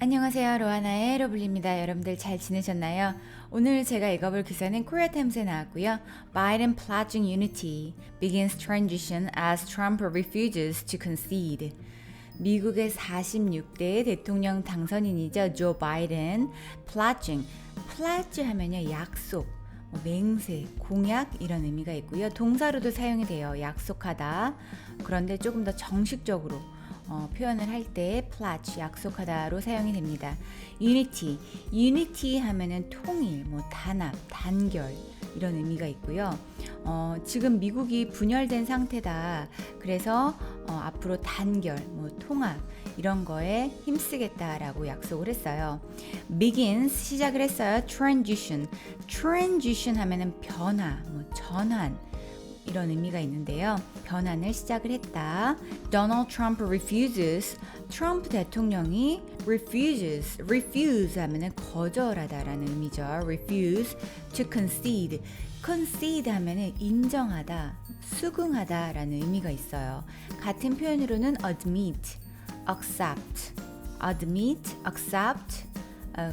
안녕하세요. 로하나의 로블리입니다. 여러분들 잘 지내셨나요? 오늘 제가 읽어볼 기사는 코리아 타임스에 나왔고요. Biden pledging unity begins transition as Trump refuses to concede. 미국의 46대 대통령 당선인이죠. 조 바이든 pledging, pledge 하면요 약속, 맹세, 공약 이런 의미가 있고요. 동사로도 사용이 돼요. 약속하다. 그런데 조금 더 정식적으로 표현을 할 때 pledge, 약속하다로 사용이 됩니다. unity 하면은 통일, 단합, 단결 이런 의미가 있고요. 지금 미국이 분열된 상태다. 그래서 앞으로 단결, 통합 이런 거에 힘쓰겠다라고 약속을 했어요. begins, 시작을 했어요. transition 하면은 변화, 전환 이런 의미가 있는데요. 변환을 시작을 했다. Donald Trump refuses. 트럼프 대통령이 refuse 하면은 거절하다라는 의미죠. refuse to concede. concede 하면은 인정하다, 수긍하다라는 의미가 있어요. 같은 표현으로는 admit, accept,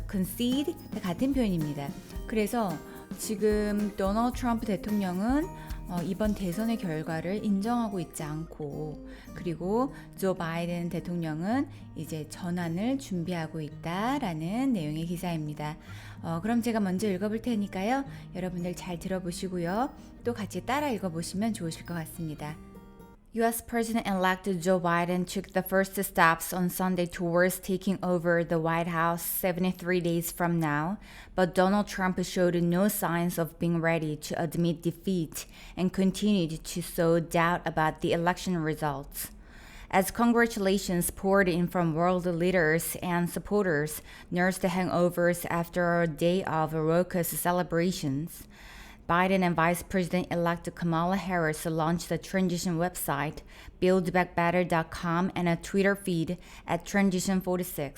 concede 같은 표현입니다. 그래서 지금 도널드 트럼프 대통령은 이번 대선의 결과를 인정하고 있지 않고, 그리고 조 바이든 대통령은 이제 전환을 준비하고 있다라는 내용의 기사입니다. 그럼 제가 먼저 읽어볼 테니까요. 여러분들 잘 들어보시고요. 또 같이 따라 읽어보시면 좋으실 것 같습니다. U.S. President-elect Joe Biden took the first steps on Sunday towards taking over the White House 73 days from now, but Donald Trump showed no signs of being ready to admit defeat and continued to sow doubt about the election results. As congratulations poured in from world leaders and supporters nursed hangovers after a day of raucous celebrations, Biden and Vice President-elect Kamala Harris launched a transition website, buildbackbetter.com, and a Twitter feed at Transition46.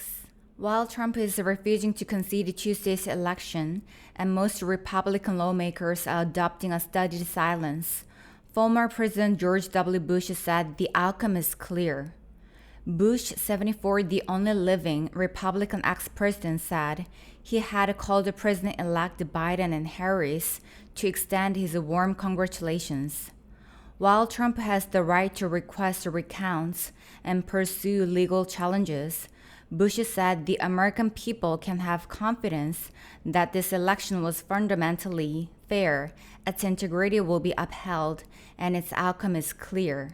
While Trump is refusing to concede Tuesday's election, and most Republican lawmakers are adopting a studied silence, former President George W. Bush said the outcome is clear. Bush, 74, the only living Republican ex-president, said he had called President-elect Biden and Harris to extend his warm congratulations. While Trump has the right to request recounts and pursue legal challenges, Bush said the American people can have confidence that this election was fundamentally fair, its integrity will be upheld, and its outcome is clear.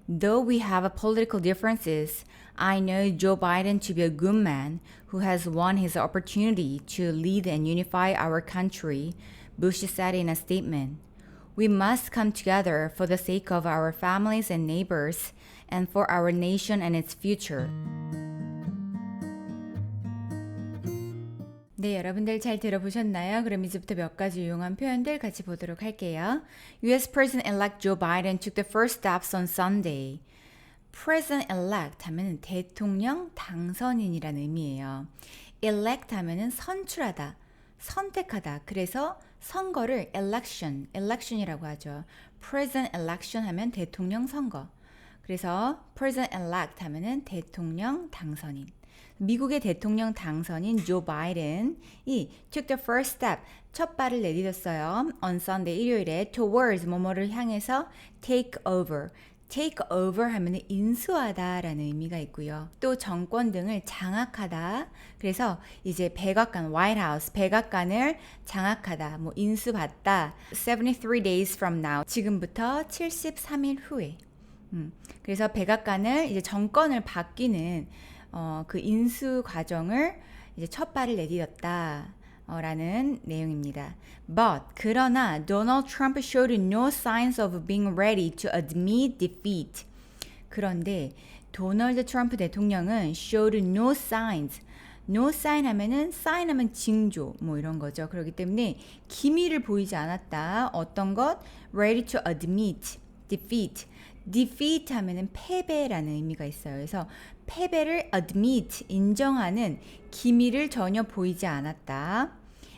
Though we have political differences, I know Joe Biden to be a good man who has won his opportunity to lead and unify our country, Bush said in a statement. We must come together for the sake of our families and neighbors and for our nation and its future. 네, 여러분들 잘 들어보셨나요? 그럼 이제부터 몇 가지 유용한 표현들 같이 보도록 할게요. U.S. President-elect Joe Biden took the first steps on Sunday. President-elect 하면 대통령 당선인이라는 의미예요. elect 하면 선출하다, 선택하다. 그래서 선거를 election이라고 하죠. President election 하면 대통령 선거. 그래서 President-elect 하면 대통령 당선인. 미국의 대통령 당선인 조 바이든이 took the first step, 첫 발을 내딛었어요. On Sunday, 일요일에 towards, 뭐뭐를 향해서 take over 하면 인수하다라는 의미가 있고요. 또 정권 등을 장악하다. 그래서 이제 백악관, White House, 백악관을 장악하다, 인수받다. 73 days from now, 지금부터 73일 후에. 그래서 백악관을 이제 정권을 바뀌는 그 인수 과정을 이제 첫 발을 내딛었다. 라는 내용입니다. But, 그러나 Donald Trump showed no signs of being ready to admit defeat. 그런데 도널드 트럼프 대통령은 showed no signs. no sign 하면은 sign 하면 징조 이런 거죠. 그렇기 때문에 기미를 보이지 않았다. 어떤 것? ready to admit defeat 하면은 패배라는 의미가 있어요. 그래서 패배를 admit, 인정하는 기미를 전혀 보이지 않았다.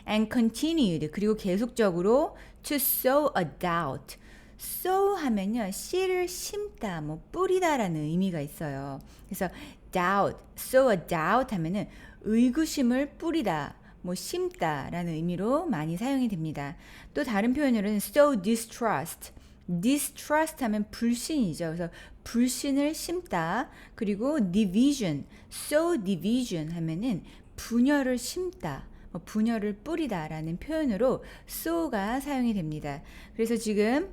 And continued, 그리고 계속적으로 to sow a doubt. sow 하면요, 씨를 심다, 뭐 뿌리다라는 의미가 있어요. 그래서 doubt, sow a doubt 하면은 의구심을 뿌리다, 뭐 심다라는 의미로 많이 사용이 됩니다. 또 다른 표현으로는 sow distrust, distrust 하면 불신이죠. 그래서 불신을 심다. 그리고 division, sow division 하면은 분열을 심다. 분열을 뿌리다라는 표현으로 sow가 사용이 됩니다. 그래서 지금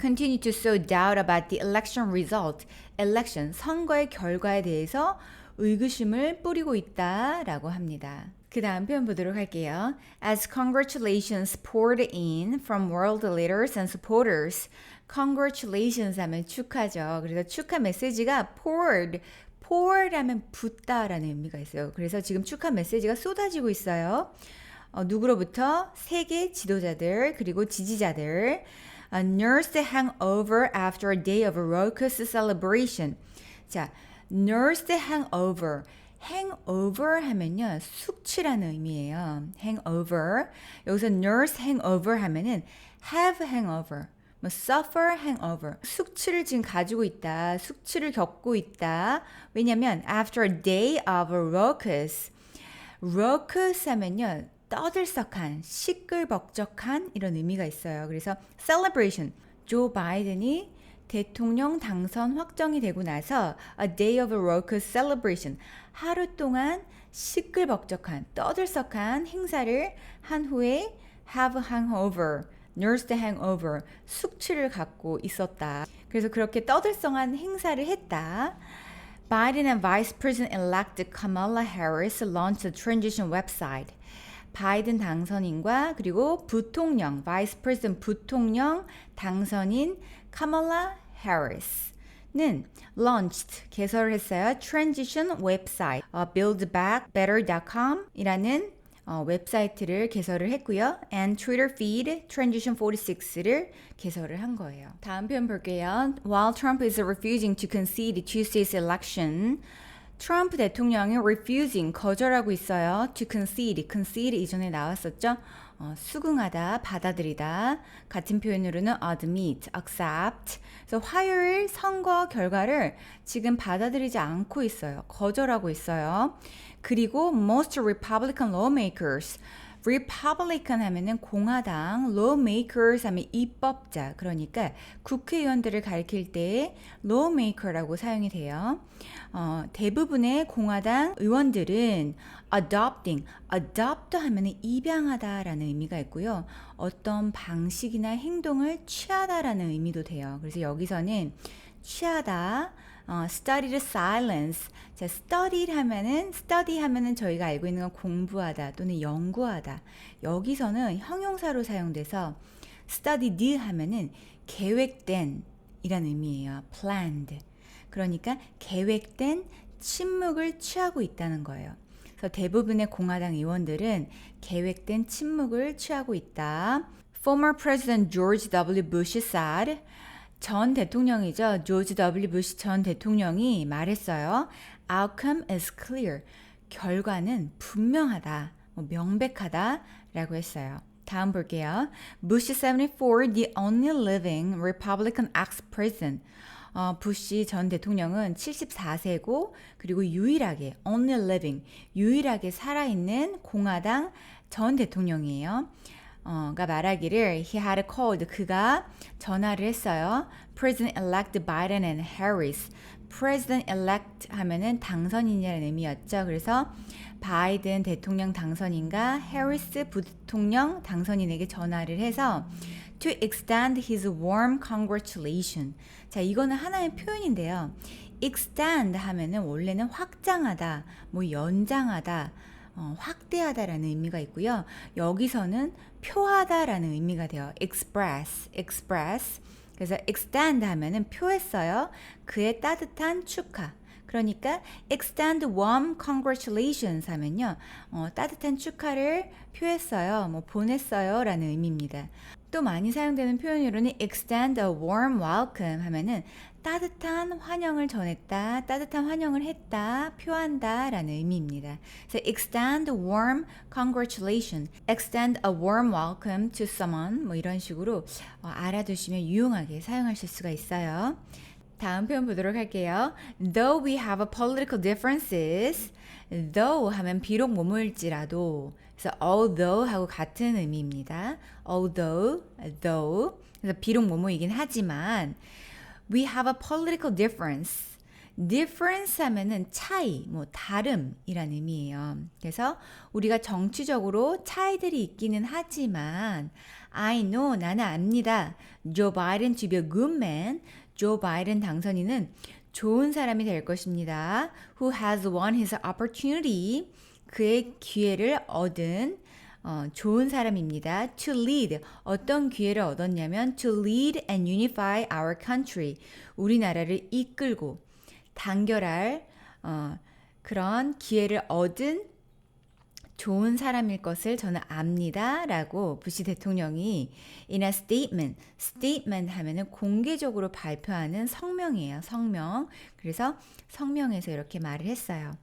continue to sow doubt about the election result. election, 선거의 결과에 대해서 의구심을 뿌리고 있다라고 합니다. 그 다음 표현 보도록 할게요. As congratulations poured in from world leaders and supporters. congratulations 하면 축하죠. 그래서 축하 메시지가 poured 하면 붓다라는 의미가 있어요. 그래서 지금 축하 메시지가 쏟아지고 있어요. 누구로부터? 세계 지도자들 그리고 지지자들. Nurse hangover after a day of raucous celebration. 자, nurse hangover. hangover 하면요, 숙취라는 의미예요. hangover. 여기서 nurse hangover 하면은 have hangover. 뭐 suffer hangover. 숙취를 지금 가지고 있다. 숙취를 겪고 있다. 왜냐면 after a day of raucous. raucous 하면요, 떠들썩한, 시끌벅적한 이런 의미가 있어요. 그래서 celebration. 조 바이든이 대통령 당선 확정이 되고 나서 a day of raucous celebration. 하루 동안 시끌벅적한, 떠들썩한 행사를 한 후에 have hangover. nursed hangover, 숙취를 갖고 있었다. 그래서 그렇게 떠들썩한 행사를 했다. Biden and Vice President-elect Kamala Harris launched a transition website. 바이든 당선인과 그리고 부통령, Vice President 부통령 당선인 Kamala Harris는 launched, 개설을 했어요. transition website, buildbackbetter.com 이라는 웹사이트를 개설을 했고요. and Twitter feed transition 46를 개설을 한 거예요. 다음 표현 볼게요. While Trump is refusing to concede Tuesday's election, 트럼프 대통령이 refusing, 거절하고 있어요. to concede, concede 이전에 나왔었죠. 수긍하다, 받아들이다. 같은 표현으로는 admit, accept. 그래서 화요일 선거 결과를 지금 받아들이지 않고 있어요. 거절하고 있어요. 그리고 most Republican lawmakers. Republican 하면은 공화당, lawmakers 하면 입법자, 그러니까 국회의원들을 가리킬 때 lawmaker라고 사용이 돼요. 대부분의 공화당 의원들은 adopting, adopt 하면은 입양하다라는 의미가 있고요. 어떤 방식이나 행동을 취하다라는 의미도 돼요. 그래서 여기서는 취하다, studied silence. 자, study 하면은 저희가 알고 있는 건 공부하다 또는 연구하다. 여기서는 형용사로 사용돼서 studied 하면은 계획된 이란 의미예요. planned. 그러니까 계획된 침묵을 취하고 있다는 거예요. 그래서 대부분의 공화당 의원들은 계획된 침묵을 취하고 있다. Former President George W. Bush said, 전 대통령이죠. 조지 W. 부시 전 대통령이 말했어요. Outcome is clear. 결과는 분명하다, 명백하다 라고 했어요. 다음 볼게요. Bush 74, the only living Republican ex-president. 부시 전 대통령은 74세고 그리고 유일하게 only living, 유일하게 살아있는 공화당 전 대통령이에요. 가 말하기를 he had called, 그가 전화를 했어요. President-elect Biden and Harris. President-elect 하면은 당선인이라는 의미였죠. 그래서 바이든 대통령 당선인과 해리스 부통령 당선인에게 전화를 해서 to extend his warm congratulation. 자, 이거는 하나의 표현인데요. extend 하면은 원래는 확장하다, 뭐 연장하다, 확대하다라는 의미가 있고요. 여기서는 표하다라는 의미가 돼요. express. 그래서 extend 하면은 표했어요. 그의 따뜻한 축하. 그러니까 extend warm congratulations 하면요. 따뜻한 축하를 표했어요. 뭐 보냈어요 라는 의미입니다. 또 많이 사용되는 표현으로는 extend a warm welcome 하면은 따뜻한 환영을 전했다, 따뜻한 환영을 했다, 표한다 라는 의미입니다. 그래서 extend a warm congratulations, extend a warm welcome to someone 뭐 이런 식으로 알아두시면 유용하게 사용하실 수가 있어요. 다음 표현 보도록 할게요. Though we have a political differences, though 하면 비록 뭐뭐일지라도, 그래서 although 하고 같은 의미입니다. although, though, 그래서 비록 뭐뭐이긴 하지만 we have a political difference. difference 하면은 차이, 뭐 다름이란 의미예요. 그래서 우리가 정치적으로 차이들이 있기는 하지만 I know, 나는 압니다. Joe Biden to be a good man. 조 바이든 당선인은 좋은 사람이 될 것입니다. Who has won his opportunity. 그의 기회를 얻은 좋은 사람입니다. To lead. 어떤 기회를 얻었냐면 to lead and unify our country. 우리나라를 이끌고 단결할 그런 기회를 얻은 좋은 사람일 것을 저는 압니다. 라고 부시 대통령이 in a statement, statement 하면은 공개적으로 발표하는 성명이에요. 성명. 그래서 성명에서 이렇게 말을 했어요.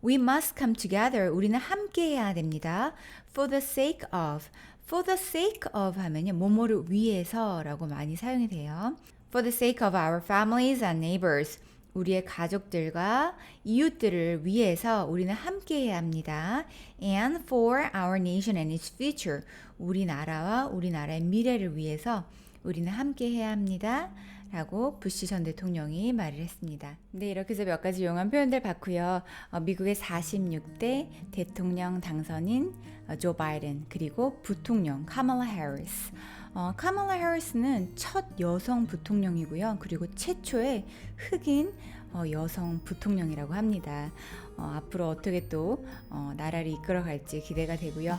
We must come together. 우리는 함께 해야 됩니다. For the sake of. For the sake of 하면요. 뭐뭐를 위해서 라고 많이 사용이 돼요. For the sake of our families and neighbors. 우리의 가족들과 이웃들을 위해서 우리는 함께 해야 합니다. And for our nation and its future. 우리나라와 우리나라의 미래를 위해서 우리는 함께 해야 합니다. 라고 부시 전 대통령이 말을 했습니다. 네, 이렇게 해서 몇 가지 유용한 표현들 봤고요. 미국의 46대 대통령 당선인 조 바이든 그리고 부통령 카멀라 해리스. 카멀라 해리스는 첫 여성 부통령이고요. 그리고 최초의 흑인 여성 부통령이라고 합니다. 앞으로 어떻게 또 나라를 이끌어갈지 기대가 되고요.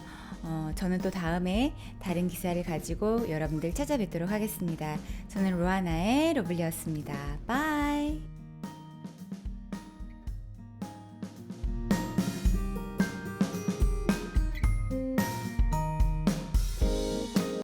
저는 또 다음에 다른 기사를 가지고 여러분들 찾아뵙도록 하겠습니다. 저는 로아나의 로블리였습니다. 바이.